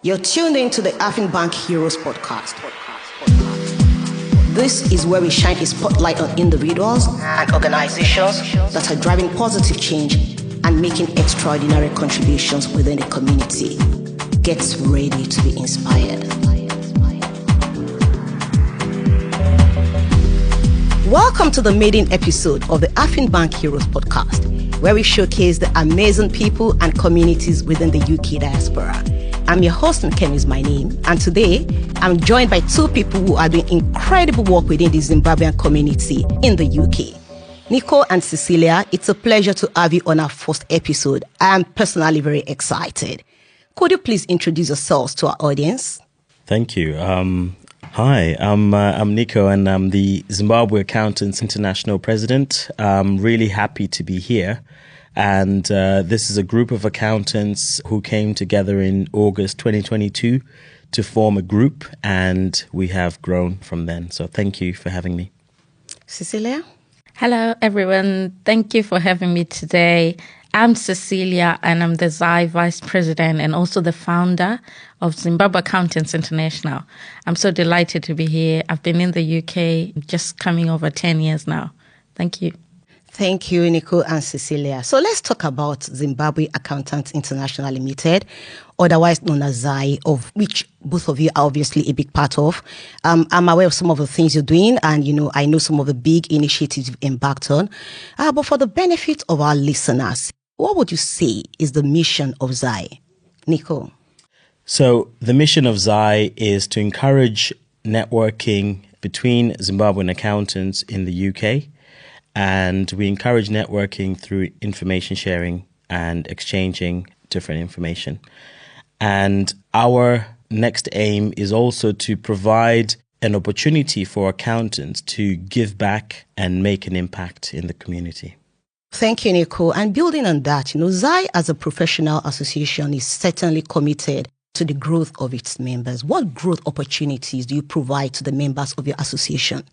You're tuned in to the AFIN Bank Heroes podcast. This is where we shine a spotlight on individuals and organizations that are driving positive change and making extraordinary contributions within the community. Get ready to be inspired. Welcome to the maiden episode of the AFIN Bank Heroes podcast, where we showcase the amazing people and communities within the UK diaspora. I'm your host, Nkemi is my name, and today I'm joined by two people who are doing incredible work within the Zimbabwean community in the UK. Nico and Cecilia, it's a pleasure to have you on our first episode. I'm personally very excited. Could you please introduce yourselves to our audience? Thank you. Hi, I'm Nico, and I'm the Zimbabwe Accountants International President. I'm really happy to be here. And this is a group of accountants who came together in August 2022 to form a group, and we have grown from then. So thank you for having me. Cecilia? Hello, everyone. Thank you for having me today. I'm Cecilia, and I'm the ZAI Vice President and also the founder of Zimbabwe Accountants International. I'm so delighted to be here. I've been in the UK just coming over 10 years now. Thank you. Thank you, Nico and Cecilia. So let's talk about Zimbabwe Accountants International Limited, otherwise known as ZAI, of which both of you are obviously a big part of. I'm aware of some of the things you're doing, and I know some of the big initiatives you've embarked on. But for the benefit of our listeners, what would you say is the mission of ZAI? Nico? So the mission of ZAI is to encourage networking between Zimbabwean accountants in the UK. And we encourage networking through information sharing and exchanging different information. And our next aim is also to provide an opportunity for accountants to give back and make an impact in the community. Thank you, Nico. And building on that, ZAI as a professional association is certainly committed to the growth of its members. What growth opportunities do you provide to the members of your association?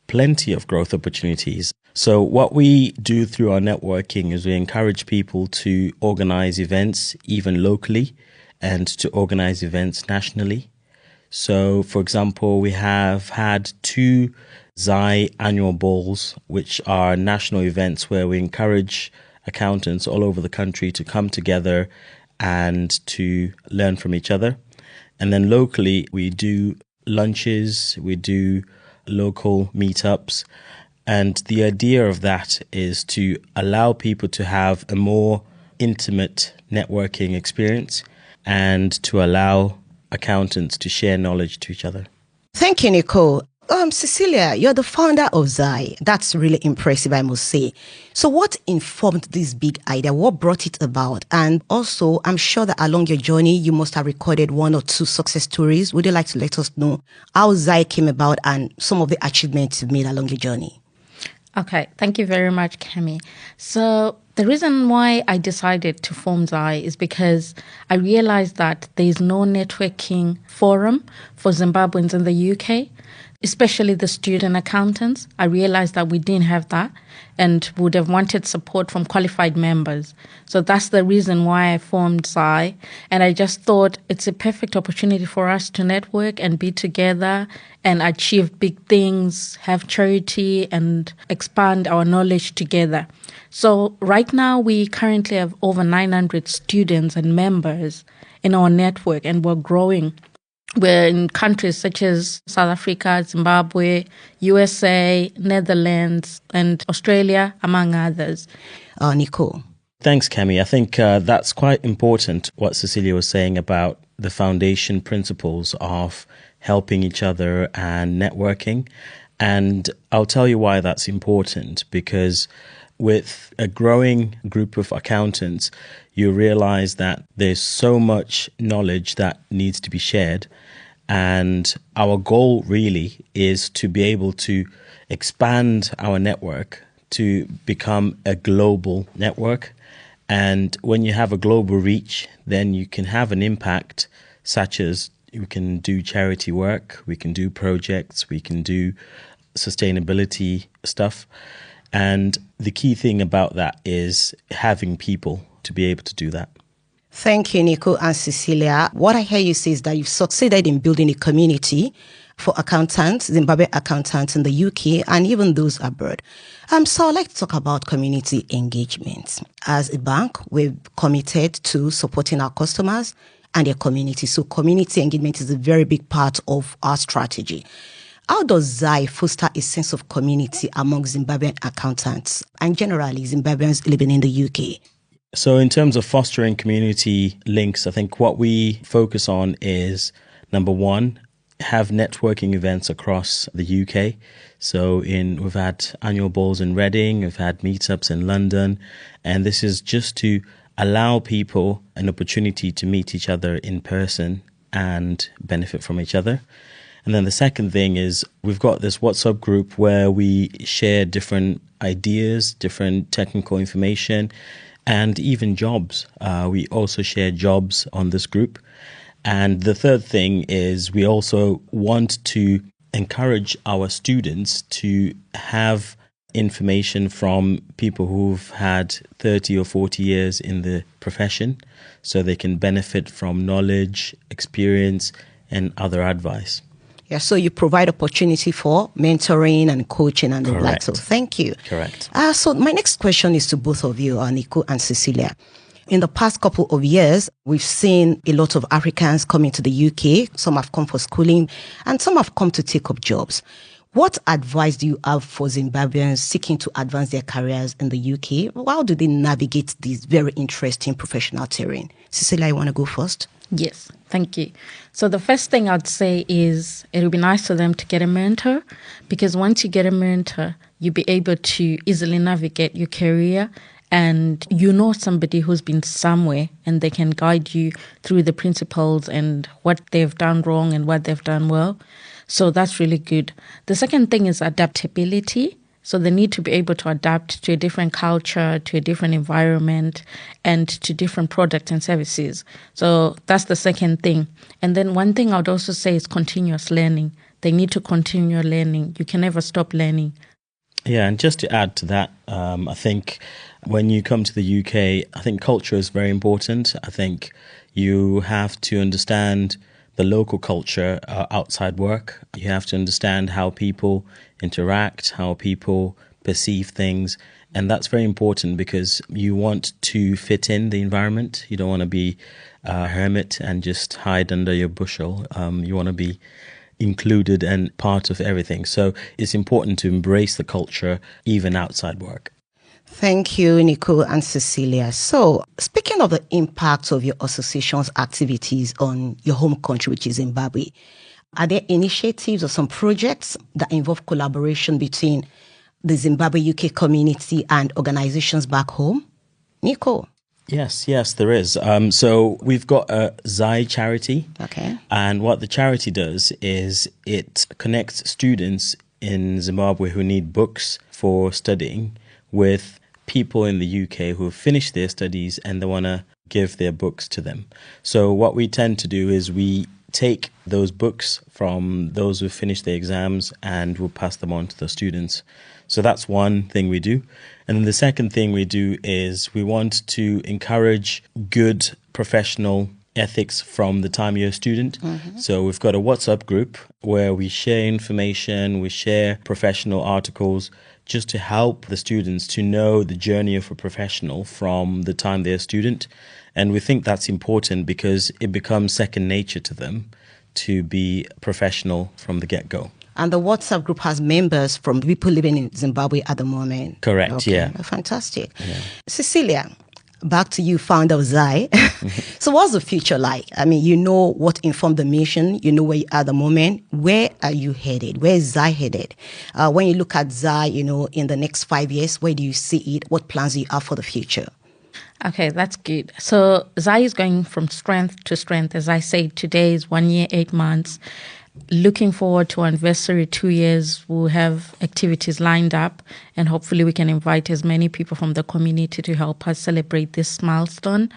Plenty of growth opportunities. So what we do through our networking is we encourage people to organize events, even locally, and to organize events nationally. So, for example, we have had 2 ZAI annual balls, which are national events where we encourage accountants all over the country to come together and to learn from each other. And then locally, we do lunches, we do local meetups. And the idea of that is to allow people to have a more intimate networking experience and to allow accountants to share knowledge to each other. Thank you, Nicole. Cecilia, you're the founder of ZAI. That's really impressive, I must say. So what informed this big idea? What brought it about? And also, I'm sure that along your journey, you must have recorded 1 or 2 success stories. Would you like to let us know how ZAI came about and some of the achievements you've made along your journey? Okay, thank you very much, Kemi. So the reason why I decided to form ZAI is because I realized that there is no networking forum for Zimbabweans in the UK, especially the student accountants. I realized that we didn't have that and would have wanted support from qualified members. So that's the reason why I formed ZAI. And I just thought it's a perfect opportunity for us to network and be together and achieve big things, have charity and expand our knowledge together. So right now we currently have over 900 students and members in our network, and we're growing. We're in countries such as South Africa, Zimbabwe, USA, Netherlands, and Australia, among others. Nico. Thanks, Kemi. I think that's quite important, what Cecilia was saying about the foundation principles of helping each other and networking. And I'll tell you why that's important, because with a growing group of accountants, you realize that there's so much knowledge that needs to be shared. And our goal really is to be able to expand our network to become a global network. And when you have a global reach, then you can have an impact, such as we can do charity work, we can do projects, we can do sustainability stuff. And the key thing about that is having people to be able to do that. Thank you, Nico and Cecilia. What I hear you say is that you've succeeded in building a community for accountants, Zimbabwe accountants in the UK, and even those abroad. So I'd like to talk about community engagement. As a bank, we're committed to supporting our customers and their community. So community engagement is a very big part of our strategy. How does ZAI foster a sense of community among Zimbabwean accountants and generally Zimbabweans living in the UK? So in terms of fostering community links, I think what we focus on is, number one, have networking events across the UK. So we've had annual balls in Reading, we've had meetups in London, and this is just to allow people an opportunity to meet each other in person and benefit from each other. And then the second thing is we've got this WhatsApp group where we share different ideas, different technical information, and even jobs. We also share jobs on this group. And the third thing is we also want to encourage our students to have information from people who've had 30 or 40 years in the profession so they can benefit from knowledge, experience, and other advice. Yeah, so you provide opportunity for mentoring and coaching and the like. So thank you. Correct. So my next question is to both of you, Nico and Cecilia. In the past couple of years, we've seen a lot of Africans coming to the UK. Some have come for schooling and some have come to take up jobs. What advice do you have for Zimbabweans seeking to advance their careers in the UK? How do they navigate this very interesting professional terrain? Cecilia, you want to go first? Yes, thank you. So the first thing I'd say is it would be nice for them to get a mentor, because once you get a mentor, you'll be able to easily navigate your career, and you know somebody who's been somewhere and they can guide you through the principles and what they've done wrong and what they've done well. So that's really good. The second thing is adaptability. So they need to be able to adapt to a different culture, to a different environment, and to different products and services. So that's the second thing. And then one thing I would also say is continuous learning. They need to continue learning. You can never stop learning. Yeah, and just to add to that, I think when you come to the UK, I think culture is very important. I think you have to understand the local culture outside work. You have to understand how people interact, how people perceive things. And that's very important because you want to fit in the environment. You don't want to be a hermit and just hide under your bushel. You want to be included and part of everything. So it's important to embrace the culture even outside work. Thank you, Nicole and Cecilia. So, speaking of the impact of your association's activities on your home country, which is Zimbabwe, are there initiatives or some projects that involve collaboration between the Zimbabwe UK community and organizations back home? Nicole? Yes, there is. So we've got a ZAI charity. Okay. And what the charity does is it connects students in Zimbabwe who need books for studying with people in the UK who have finished their studies and they want to give their books to them. So what we tend to do is we take those books from those who finished their exams and we'll pass them on to the students. So that's one thing we do. And then the second thing we do is we want to encourage good professional ethics from the time you're a student. Mm-hmm. So we've got a WhatsApp group where we share information, we share professional articles just to help the students to know the journey of a professional from the time they're a student. And we think that's important because it becomes second nature to them to be professional from the get-go. And the WhatsApp group has members from people living in Zimbabwe at the moment. Correct, okay. Yeah. Fantastic. Yeah. Cecilia, back to you, founder of ZAI. So what's the future like? I mean, you know what informed the mission. You know where you are at the moment. Where are you headed? Where is ZAI headed? When you look at ZAI, in the next 5 years, where do you see it? What plans do you have for the future? Okay, that's good. So ZAI is going from strength to strength. As I said, today is 1 year, 8 months. Looking forward to our anniversary, 2 years. We'll have activities lined up and hopefully we can invite as many people from the community to help us celebrate this milestone.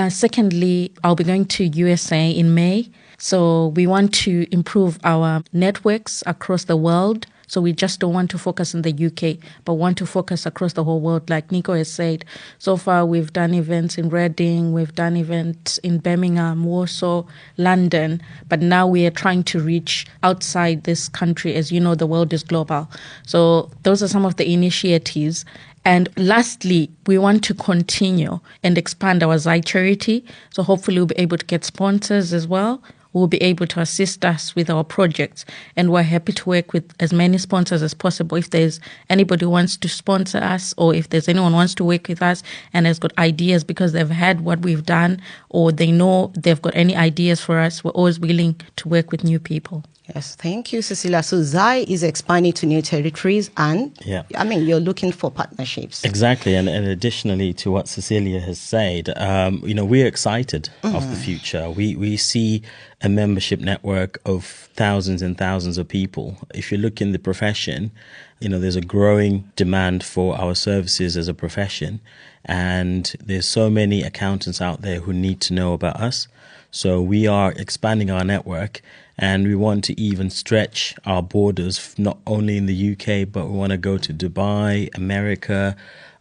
Secondly, I'll be going to USA in May. So we want to improve our networks across the world So we just don't want to focus in the UK, but want to focus across the whole world. Like Nico has said, so far we've done events in Reading, we've done events in Birmingham, Warsaw, London, but now we are trying to reach outside this country. As you know, the world is global. So those are some of the initiatives. And lastly, we want to continue and expand our ZAI charity. So hopefully we'll be able to get sponsors as well who will be able to assist us with our projects. And we're happy to work with as many sponsors as possible. If there's anybody who wants to sponsor us, or if there's anyone who wants to work with us and has got ideas because they've had what we've done, or they know they've got any ideas for us, we're always willing to work with new people. Yes, thank you, Cecilia. So ZAI is expanding to new territories and, you're looking for partnerships. Exactly. And additionally to what Cecilia has said, we're excited of the future. We see a membership network of thousands and thousands of people. If you look in the profession, there's a growing demand for our services as a profession. And there's so many accountants out there who need to know about us. So we are expanding our network, and we want to even stretch our borders, not only in the UK, but we want to go to Dubai, America,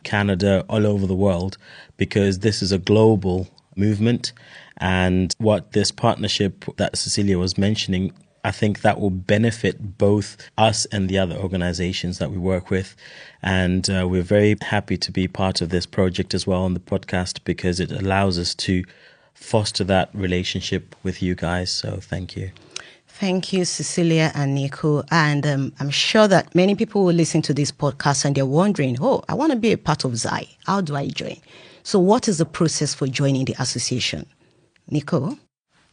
Canada, all over the world, because this is a global movement. And what this partnership that Cecilia was mentioning, I think that will benefit both us and the other organizations that we work with. And we're very happy to be part of this project as well on the podcast, because it allows us to foster that relationship with you guys. So thank you. Thank you, Cecilia and Nico. And I'm sure that many people will listen to this podcast and they're wondering, I want to be a part of ZAI. How do I join? So what is the process for joining the association? Nico?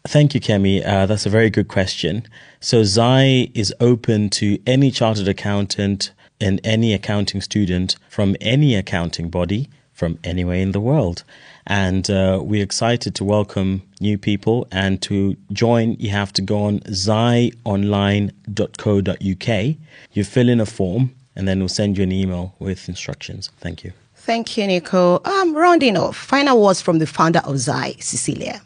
Thank you, Kemi. That's a very good question. So ZAI is open to any chartered accountant and any accounting student from any accounting body from anywhere in the world. And we're excited to welcome new people. And to join, you have to go on zaionline.co.uk. You fill in a form, and then we'll send you an email with instructions. Thank you. Thank you, Nico. Rounding off, final words from the founder of ZAI, Cecilia.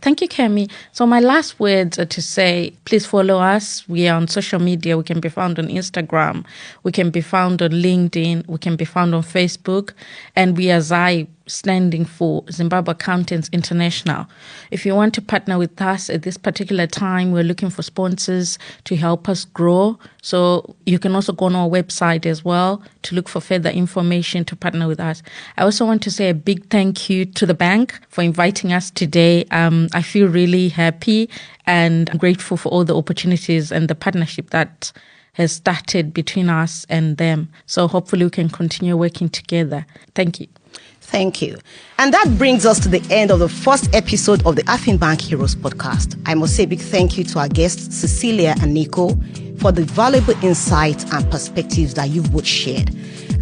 Thank you, Kemi. So my last words are to say, please follow us. We are on social media. We can be found on Instagram. We can be found on LinkedIn. We can be found on Facebook. And we are ZAI, standing for Zimbabwe Accountants International. If you want to partner with us at this particular time, we're looking for sponsors to help us grow. So you can also go on our website as well to look for further information to partner with us. I also want to say a big thank you to the bank for inviting us today. I feel really happy and grateful for all the opportunities and the partnership that has started between us and them. So hopefully we can continue working together. Thank you. Thank you. And that brings us to the end of the first episode of the AFIN Bank Heroes podcast. I must say a big thank you to our guests, Cecilia and Nico, for the valuable insights and perspectives that you've both shared.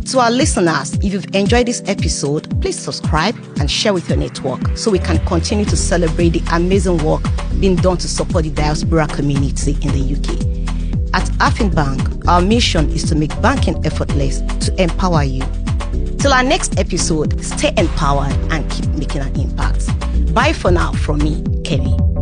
To our listeners, if you've enjoyed this episode, please subscribe and share with your network so we can continue to celebrate the amazing work being done to support the diaspora community in the UK. At AFIN Bank, our mission is to make banking effortless to empower you. Till our next episode, stay empowered and keep making an impact. Bye for now from me, Kemi.